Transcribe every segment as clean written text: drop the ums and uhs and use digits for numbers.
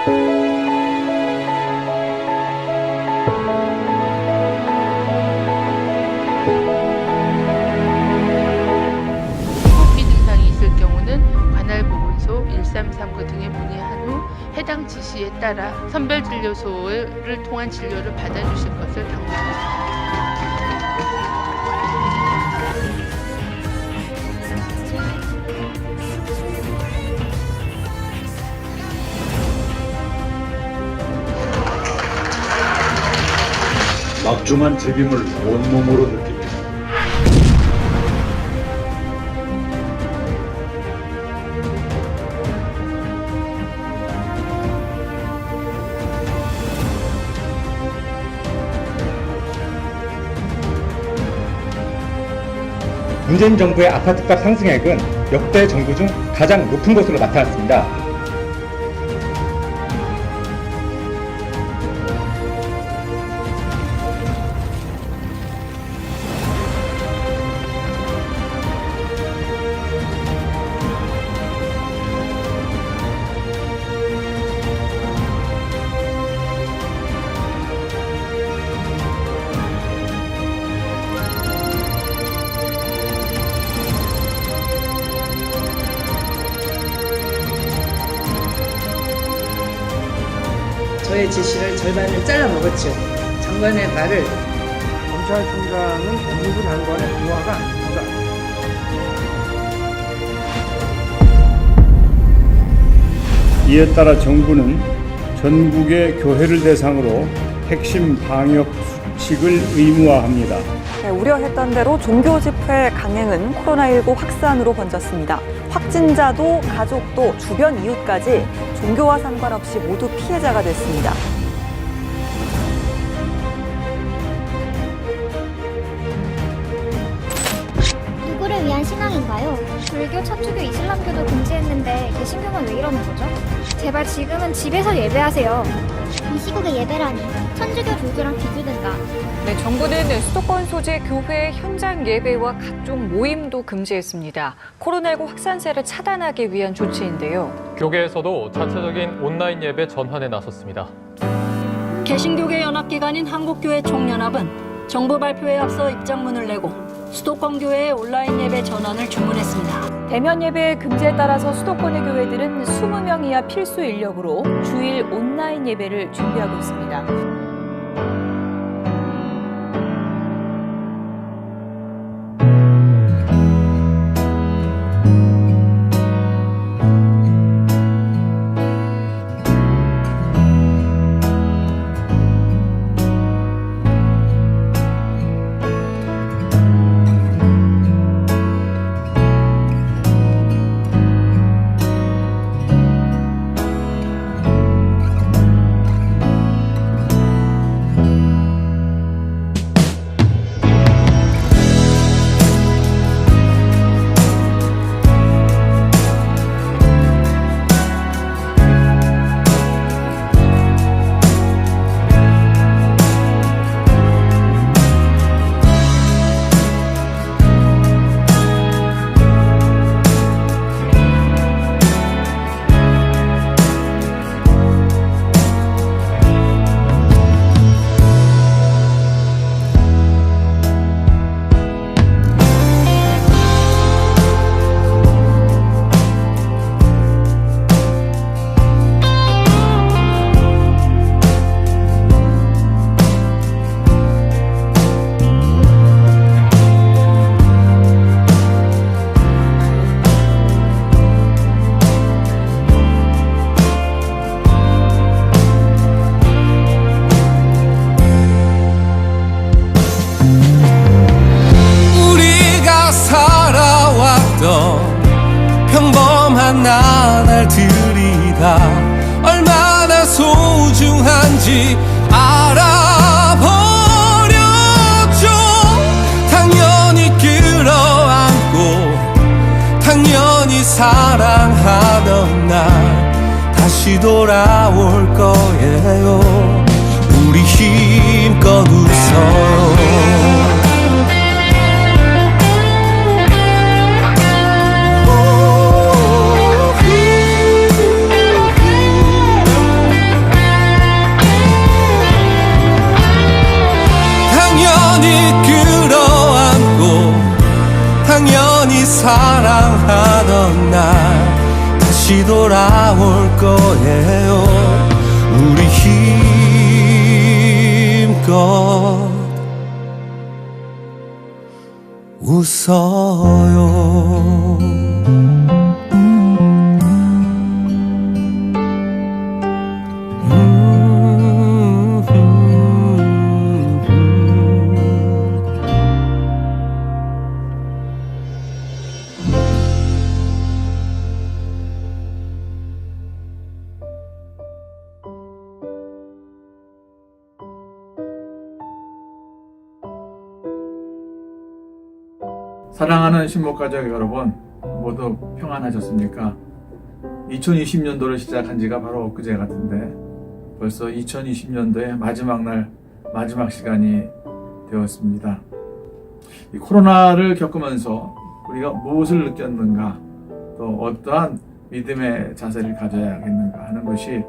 호흡기 증상이 있을 경우는 관할 보건소 1339 등에 문의한 후 해당 지시에 따라 선별진료소를 통한 진료를 받아주실 것을 당부드립니다. 막중한 제빔을 온몸으로 느낍니다. 문재인 정부의 아파트값 상승액은 역대 정부 중 가장 높은 것으로 나타났습니다. 저의 지시를 절반을 잘라 먹었죠. 장관의 말을. 검찰총장은 법무부 장관의 부하가 아닙니다. 이에 따라 정부는 전국의 교회를 대상으로 핵심 방역 수칙을 의무화합니다. 우려했던 대로 종교 집회 강행은 코로나19 확산으로 번졌습니다. 확진자도 가족도 주변 이웃까지 종교와 상관없이 모두 피해자가 됐습니다. 누구를 위한 신앙인가요? 불교, 천주교, 이슬람교도 금지했는데 개신교만 왜 이러는 거죠? 제발 지금은 집에서 예배하세요. 이 시국에 예배라니. 천주교 조교랑 비교된다. 네, 정부는 수도권 소재 교회 현장 예배와 각종 모임도 금지했습니다. 코로나19 확산세를 차단하기 위한 조치인데요. 교계에서도 자체적인 온라인 예배 전환에 나섰습니다. 개신교계 연합기관인 한국교회 총연합은 정부 발표에 앞서 입장문을 내고 수도권 교회의 온라인 예배 전환을 주문했습니다. 대면 예배 금지에 따라서 수도권의 교회들은 20명 이하 필수 인력으로 주일 온라인 예배를 준비하고 있습니다. 평범한 나날들이 다 얼마나 소중한지 알아버렸죠. 당연히 끌어안고 당연히 사랑하던 날 다시 돌아올 거예요. 우리 힘껏 웃어요. 거예요. 우리 힘껏 웃어요. 사랑하는 신목가족 여러분, 모두 평안하셨습니까? 2020년도를 시작한 지가 바로 엊그제 같은데 벌써 2020년도의 마지막 날, 마지막 시간이 되었습니다. 이 코로나를 겪으면서 우리가 무엇을 느꼈는가, 또 어떠한 믿음의 자세를 가져야겠는가 하는 것이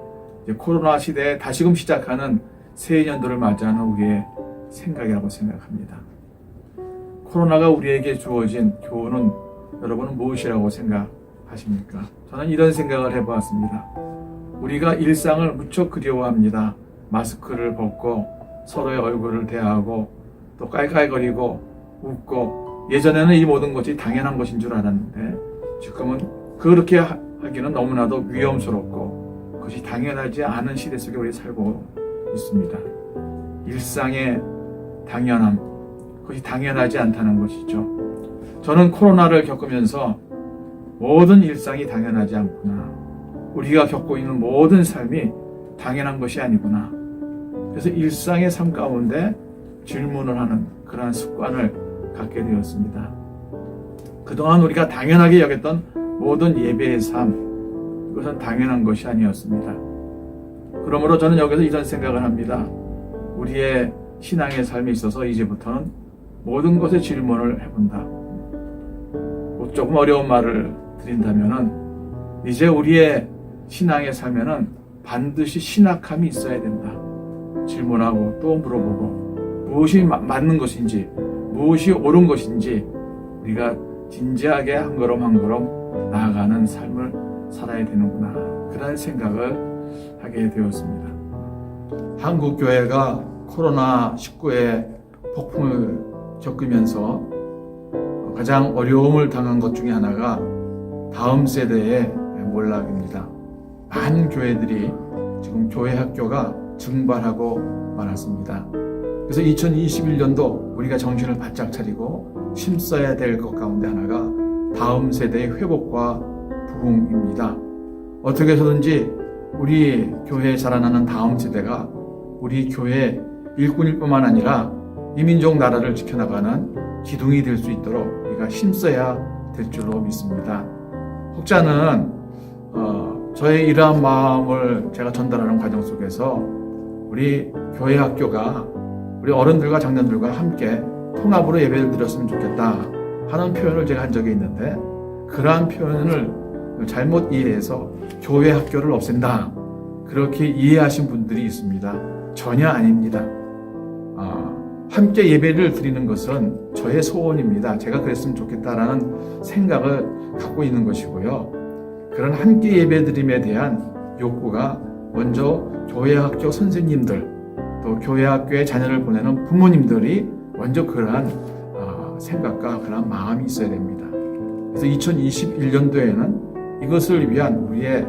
이제 코로나 시대에 다시금 시작하는 새해년도를 맞이하는 우리의 생각이라고 생각합니다. 코로나가 우리에게 주어진 교훈은 여러분은 무엇이라고 생각하십니까? 저는 이런 생각을 해보았습니다. 우리가 일상을 무척 그리워합니다. 마스크를 벗고 서로의 얼굴을 대하고 또 깔깔거리고 웃고, 예전에는 이 모든 것이 당연한 것인 줄 알았는데 지금은 그렇게 하기는 너무나도 위험스럽고 그것이 당연하지 않은 시대 속에 우리 살고 있습니다. 일상의 당연함, 그것이 당연하지 않다는 것이죠. 저는 코로나를 겪으면서 모든 일상이 당연하지 않구나, 우리가 겪고 있는 모든 삶이 당연한 것이 아니구나, 그래서 일상의 삶 가운데 질문을 하는 그러한 습관을 갖게 되었습니다. 그동안 우리가 당연하게 여겼던 모든 예배의 삶, 그것은 당연한 것이 아니었습니다. 그러므로 저는 여기서 이런 생각을 합니다. 우리의 신앙의 삶에 있어서 이제부터는 모든 것에 질문을 해본다. 조금 어려운 말을 드린다면은, 이제 우리의 신앙의 삶에는 반드시 신학함이 있어야 된다. 질문하고 또 물어보고 무엇이 맞는 것인지, 무엇이 옳은 것인지 우리가 진지하게 한 걸음 한 걸음 나아가는 삶을 살아야 되는구나, 그런 생각을 하게 되었습니다. 한국 교회가 코로나19의 폭풍을 겪으면서 가장 어려움을 당한 것 중에 하나가 다음 세대의 몰락입니다. 많은 교회들이 지금 교회 학교가 증발하고 말았습니다. 그래서 2021년도 우리가 정신을 바짝 차리고 힘써야 될 것 가운데 하나가 다음 세대의 회복과 부흥입니다. 어떻게 해서든지 우리 교회에 자라나는 다음 세대가 우리 교회 일꾼일 뿐만 아니라 이민족 나라를 지켜나가는 기둥이 될 수 있도록 우리가 힘써야 될 줄로 믿습니다. 혹자는 저의 이러한 마음을 제가 전달하는 과정 속에서 우리 교회 학교가 우리 어른들과 장년들과 함께 통합으로 예배를 드렸으면 좋겠다 하는 표현을 제가 한 적이 있는데, 그러한 표현을 잘못 이해해서 교회 학교를 없앤다, 그렇게 이해하신 분들이 있습니다. 전혀 아닙니다. 함께 예배를 드리는 것은 저의 소원입니다. 제가 그랬으면 좋겠다라는 생각을 갖고 있는 것이고요. 그런 함께 예배드림에 대한 욕구가 먼저 교회 학교 선생님들, 또 교회 학교에 자녀를 보내는 부모님들이 먼저 그러한 생각과 그러한 마음이 있어야 됩니다. 그래서 2021년도에는 이것을 위한 우리의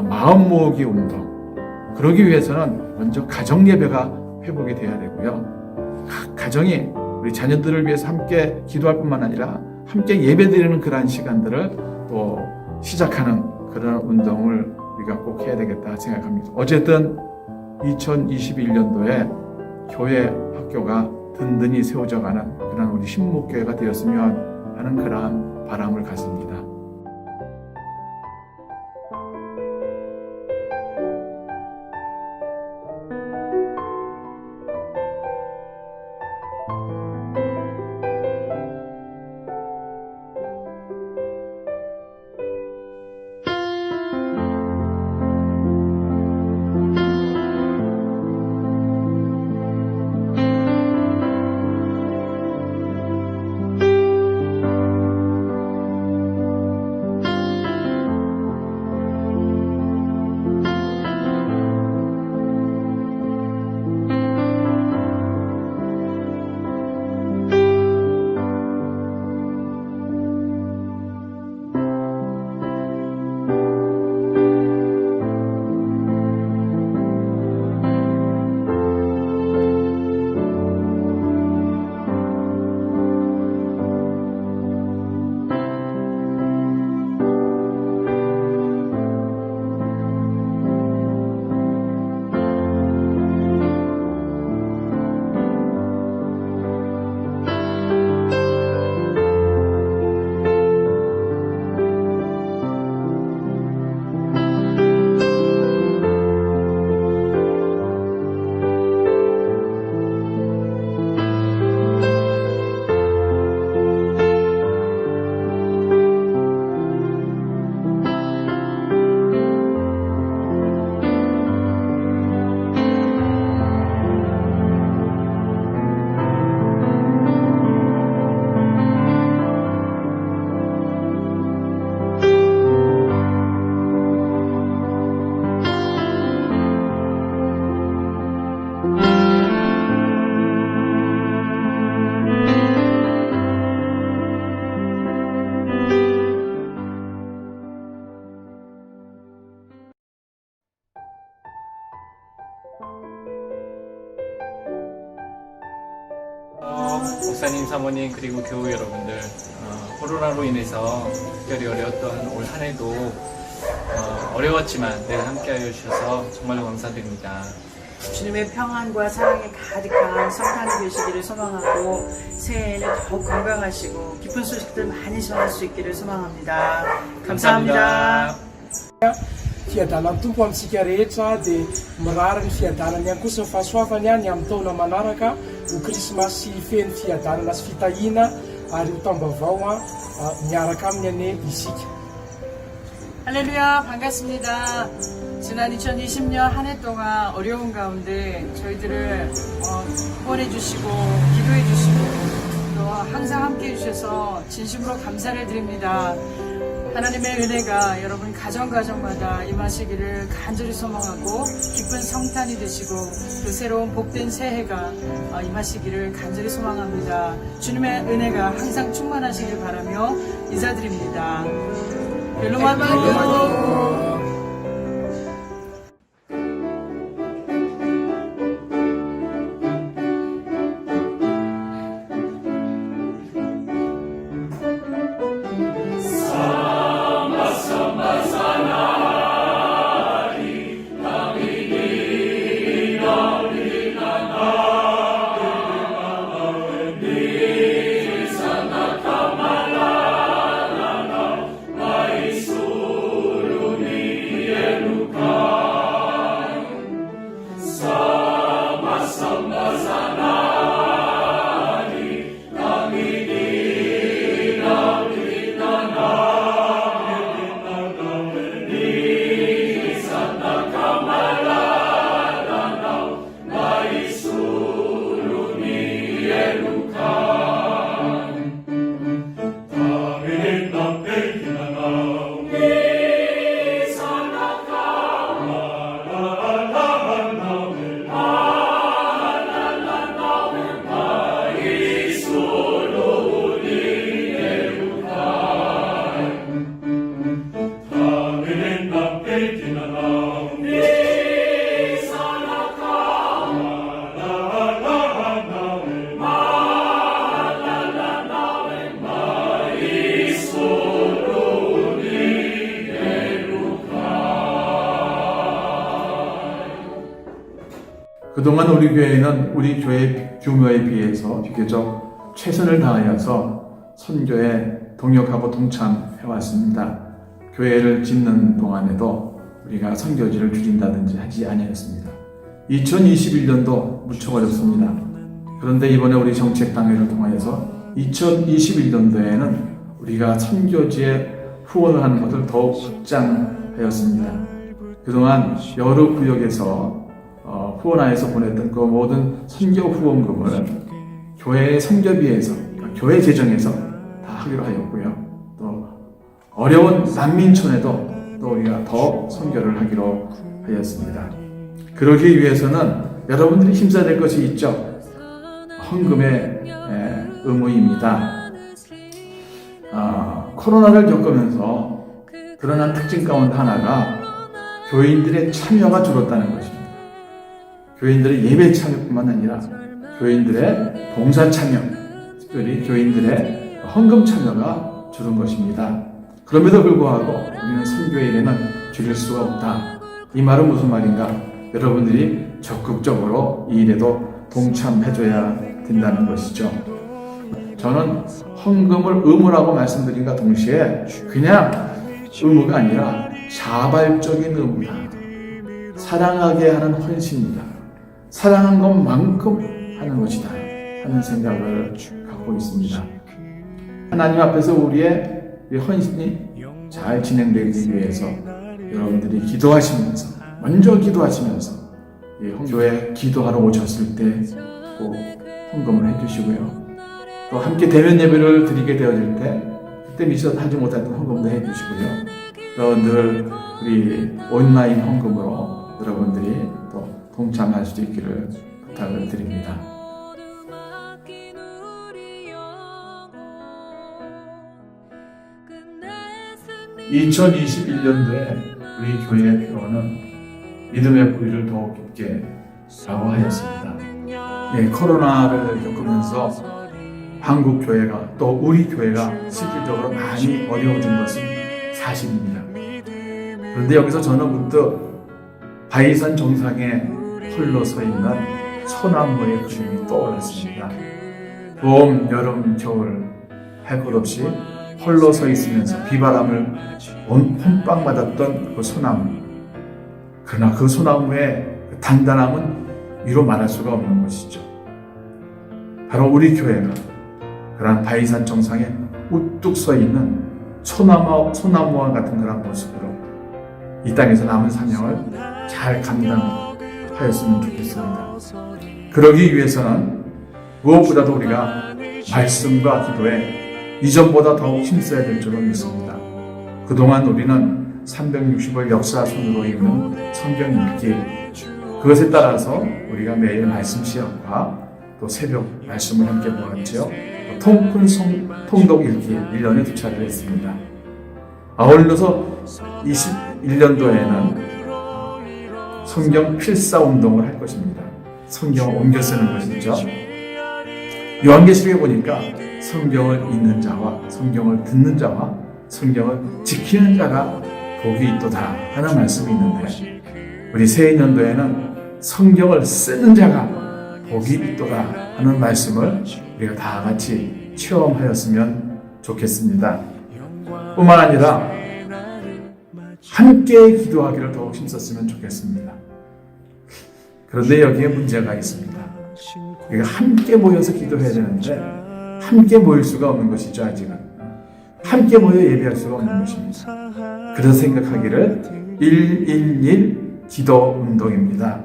마음 모으기 운동, 그러기 위해서는 먼저 가정 예배가 회복이 돼야 되고요. 가정이 우리 자녀들을 위해서 함께 기도할 뿐만 아니라 함께 예배드리는 그러한 시간들을 또 시작하는 그런 운동을 우리가 꼭 해야 되겠다 생각합니다. 어쨌든 2021년도에 교회 학교가 든든히 세워져가는 그런 우리 신목교회가 되었으면 하는 그러한 바람을 갖습니다. 목사님, 사모님 그리고 교우 여러분들, 코로나로 인해서 특별히 어려웠던 올 한 해도 어려웠지만 늘 함께하여 주셔서 정말로 감사드립니다. 주님의 평안과 사랑이 가득한 성탄이 되시기를 소망하고 새해에는 더욱 건강하시고 기쁜 소식들 많이 전할 수 있기를 소망합니다. 감사합니다. Fiadanany tompo amintsika rehetra dia mirary ny fiadanany ihany koa sy ny fahasoavany ihany amin'ny taona manaraka ho krismasy feno fiadanana sy fitahiana ary ho taom-baovao miaraka aminy ane isika. 할렐루야, 반갑습니다. 지난 2020년 한 해 동안 어려운 가운데 저희들을 후원해 주시고 기도해 주시고 또 항상 함께 해주셔서 진심으로 감사를 드립니다. 하나님의 은혜가 여러분 가정마다 임하시기를 간절히 소망하고 기쁜 성탄이 되시고 그 새로운 복된 새해가 임하시기를 간절히 소망합니다. 주님의 은혜가 항상 충만하시길 바라며 인사드립니다. 벨로만 그동안 우리 교회는 우리 교회 규모에 비해서 비교적 최선을 다하여서 선교에 동역하고 동참해왔습니다. 교회를 짓는 동안에도 우리가 선교지를 줄인다든지 하지 아니했습니다. 2021년도 무척 어렵습니다. 그런데 이번에 우리 정책 당회를 통하여서 2021년도에는 우리가 선교지에 후원을 하는 것을 더욱 확장하였습니다. 그동안 여러 구역에서 후원하여서 보냈던 그 모든 선교 후원금을 교회의 선교비에서, 교회 재정에서 다 하기로 하였고요. 또 어려운 난민촌에도 또 우리가 더 선교를 하기로 하였습니다. 그러기 위해서는 여러분들이 힘써야 될 것이 있죠. 헌금의 의무입니다. 코로나를 겪으면서 드러난 특징 가운데 하나가 교인들의 참여가 줄었다는 것입니다. 교인들의 예배 참여뿐만 아니라 교인들의 봉사 참여, 특별히 교인들의 헌금 참여가 줄은 것입니다. 그럼에도 불구하고 우리는 선교의 일에는 줄일 수가 없다. 이 말은 무슨 말인가? 여러분들이 적극적으로 이 일에도 동참해줘야 된다는 것이죠. 저는 헌금을 의무라고 말씀드린과 동시에 그냥 의무가 아니라 자발적인 의무다. 사랑하게 하는 헌신이다. 사랑한 것만큼 하는 것이다 하는 생각을 갖고 있습니다. 하나님 앞에서 우리의 헌신이 잘 진행되기 위해서 여러분들이 기도하시면서, 먼저 기도하시면서 교회 기도하러 오셨을 때 꼭 헌금을 해주시고요. 또 함께 대면 예배를 드리게 되어질 때 그때 미처 하지 못했던 헌금도 해주시고요. 또 늘 우리 온라인 헌금으로 여러분들이 또 동참할 수 있기를 부탁을 드립니다. (2021년도에) 우리 교회의 필요는 믿음의 뿌리를 더욱 깊게 라고 하였습니다. 예, 코로나를 겪으면서 한국 교회가 또 우리 교회가 실질적으로 많이 어려워진 것은 사실입니다. 그런데 여기서 저는 문득 바위산 정상에 홀로 서 있는 소나무의 그림이 떠올랐습니다. 봄, 여름, 겨울 할 것 없이 홀로 서 있으면서 비바람을 홈빵 맞았던 그 소나무. 그러나 그 소나무의 그 단단함은 이로 말할 수가 없는 것이죠. 바로 우리 교회가 그러한 바위산 정상에 우뚝 서 있는 소나무와 같은 그런 모습으로 이 땅에서 남은 사명을 잘 감당하였으면 좋겠습니다. 그러기 위해서는 무엇보다도 우리가 말씀과 기도에 이전보다 더욱 힘써야 될 줄로 믿습니다. 그동안 우리는 360을 역사순으로 읽는 성경 읽기, 그것에 따라서 우리가 매일 말씀 시험과 또 새벽 말씀을 함께 보았죠. 통독 읽기 1년에 2차례를 했습니다. 아울러서 21년도에는 성경 필사 운동을 할 것입니다. 성경을 옮겨 쓰는 것이죠. 요한계시록에 보니까 성경을 읽는 자와 성경을 듣는 자와 성경을 지키는 자가 복이 있도다 하는 말씀이 있는데, 우리 새해년도에는 성경을 쓰는 자가 복이 있도다 하는 말씀을 우리가 다 같이 체험하였으면 좋겠습니다. 뿐만 아니라 함께 기도하기를 더욱 힘썼으면 좋겠습니다. 그런데 여기에 문제가 있습니다. 우리가 함께 모여서 기도해야 되는데 함께 모일 수가 없는 것이죠. 아직은 함께 모여 예배할 수가 없는 것입니다. 그래서 생각하기를 111 기도 운동입니다.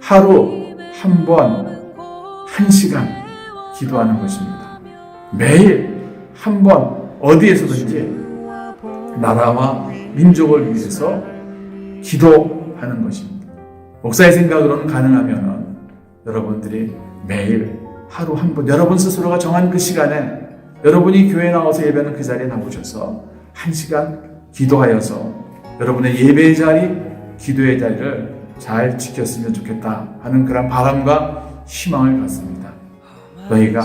하루 한 번 1시간 기도하는 것입니다. 매일 한 번 어디에서든지 나라와 민족을 위해서 기도하는 것입니다. 목사의 생각으로는 가능하면 여러분들이 매일 하루 한 번 여러분 스스로가 정한 그 시간에 여러분이 교회에 나와서 예배하는 그 자리에 나오셔서 1시간 기도하여서 여러분의 예배의 자리, 기도의 자리를 잘 지켰으면 좋겠다 하는 그런 바람과 희망을 갖습니다. 너희가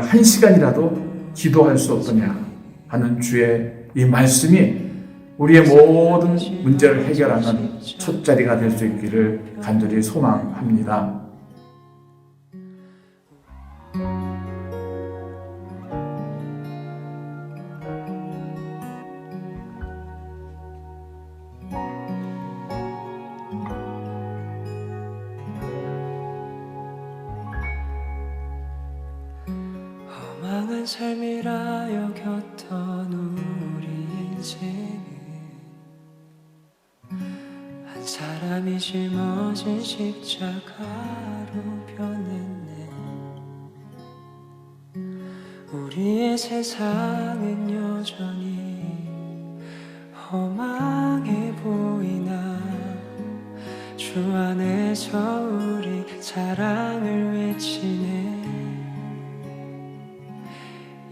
1시간이라도 기도할 수 없더냐 하는 주의 이 말씀이 우리의 모든 문제를 해결하는 첫 자리가 될 수 있기를 간절히 소망합니다. 험한 삶이라 여겼던 우리 인생은 한 사람이 짊어진 십자가로 변했네. 우리의 세상은 여전히 험하게 보이나 주 안에서 우리 사랑을 외치네.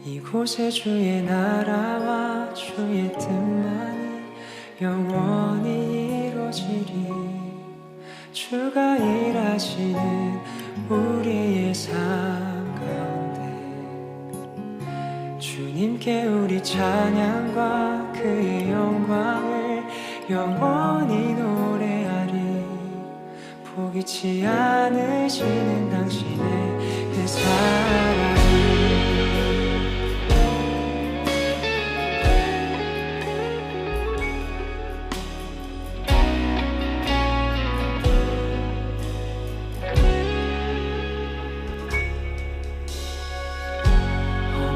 이곳에 주의 나라와 주의 뜻만이 영원히 이루어지리. 주가 일하시는 우리의 삶 가운데 주님께 우리 찬양과 그의 영광을 영원히 노래하리. 포기치 않으시는 당신의 그 사랑이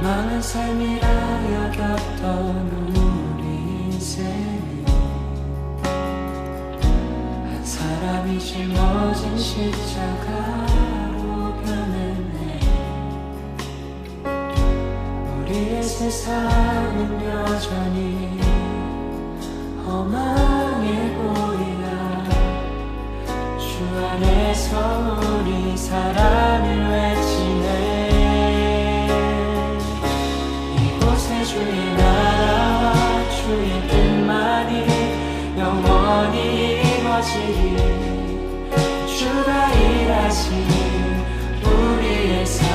험한 삶이라 여겼던 우리 인생이 한 사람이 짊어진 십자가로 변했네. 우리의 세상은 여전히 험하게 보이나 주 안에서 우리 사랑을 외치네. 주의 나라와 주의 뜻만이 영원히 이루어지리. 주가 일하시는 우리의 삶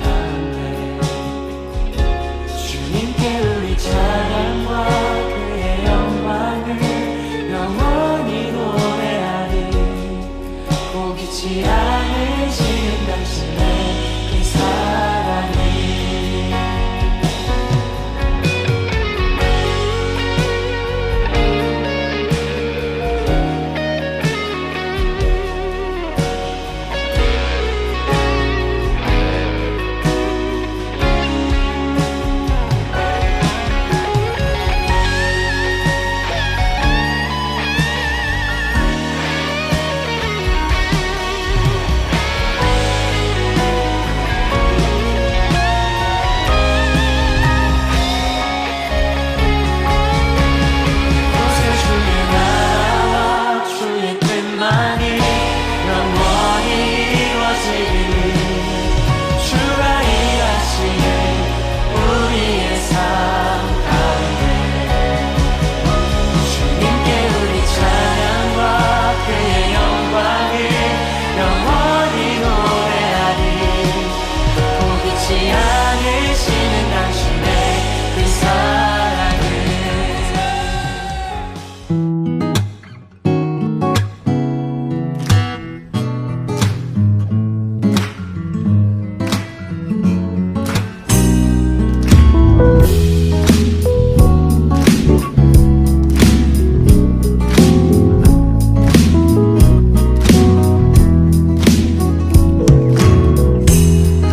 가운데 주님께 우리 찬양과 그의 영광을 영원히 노래하리. 포기치 않으시는 당신의 그 사랑이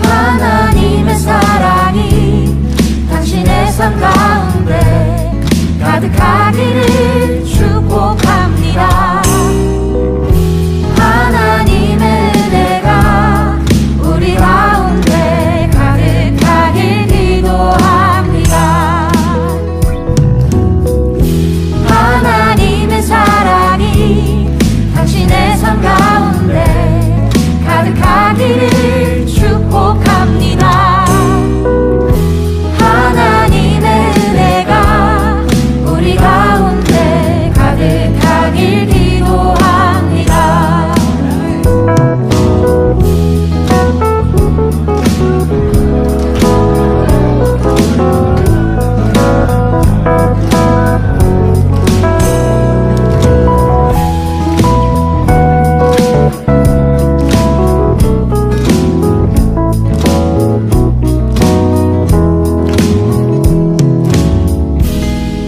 하나님의 사랑이 당신의 삶 가운데 가득하기를 축복합니다. 하나님의 은혜가 우리 가운데 가득하길 기도합니다. 하나님의 사랑이 당신의 삶 가운데 가득하기를 축복합니다. 하나님의 은혜가 우리 가운데 가득하길 기도합니다.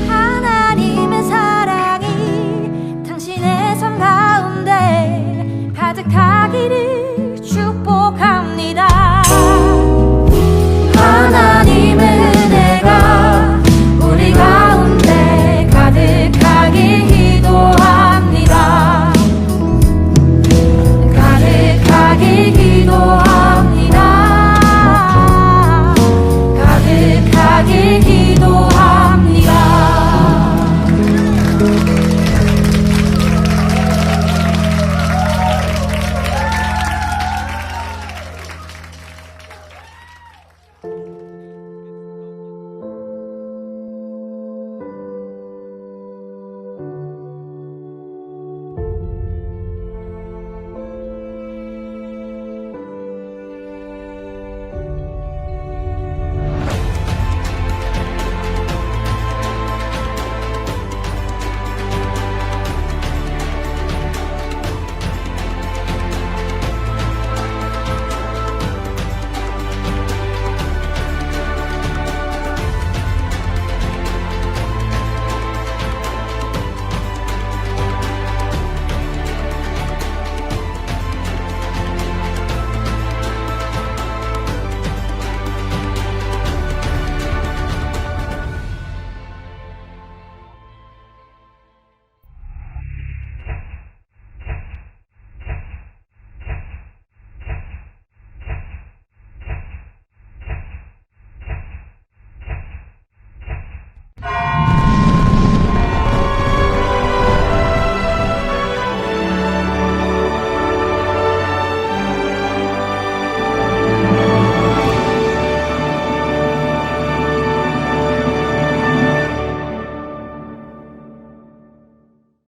하나님의 사랑이 당신의 삶 가운데 가득하기를